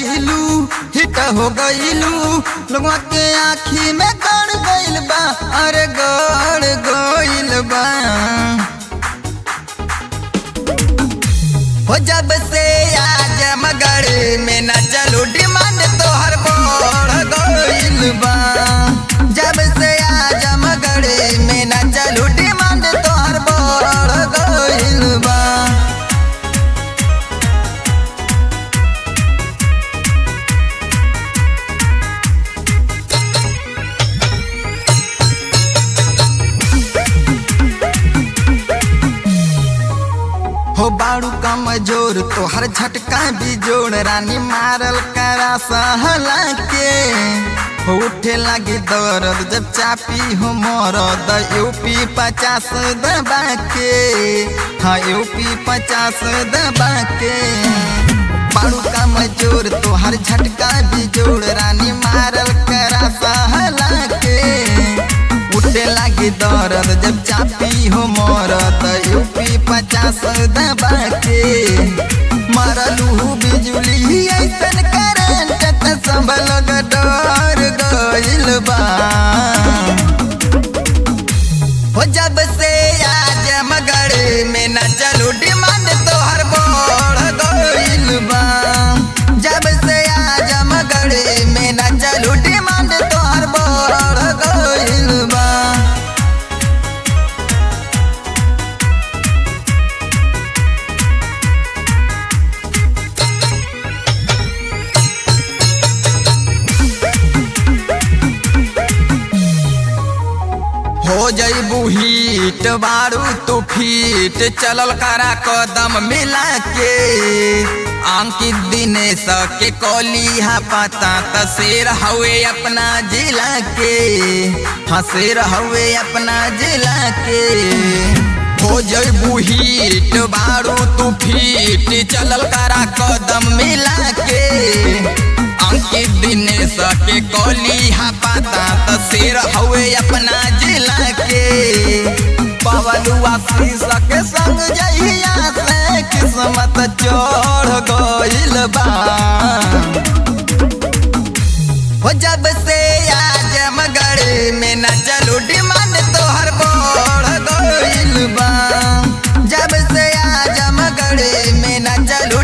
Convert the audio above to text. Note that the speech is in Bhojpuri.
गईलू हिट हो गईलू लोगवा के आँखी में गड़ गईल बा अरे गड़ गईल बा हो जब से आज मगर में न चलू डिमांड तोहर बढ़ गईल बा जब से आज मगर में न चलू डिमांड तोहर बढ़ गईल बा हो बाड़ू कमजोर तोहर झटका भी जोड़ रानी मारल करा सहला के हो उठे लगी दर्द जब चापी हो मरद यूपी 50 दबा के हाँ यूपी 50 दबा के बाड़ू कमजोर तोहर झटका भी जोड़ रानी मारल करा सहला के उठे लगी दर्द जब चापी हो मरद यूपी 50 दबा के मरलू बिजुली ऐसन करंट त सब लोग डर गइल बा हो जब से आज मगर में न चलू डिमांड तोहर बढ़ गइल बा जब से आज मगर में न चलू डिमांड तोहर बढ़ गइल बा हो जईबू हिट बारू तू फीट चलल करा कदम मिला के अंकित दिनेश के कोलिया पता त शेर हवे अपना जिला के हाँ शेर हवे अपना जिला के हो जईबू हिट बारू तू फीट चलल करा कदम मिला के अंकित दिनेश के कोलिया पता त शेर हवे अपना जिला के पवलुआ शीश के संग जहिया से किस्मत चढ़ गइल बा हो जब से आज मगर में न चलू डिमांड तोहर बढ़ गइल बा जब से आज मगर में न चलू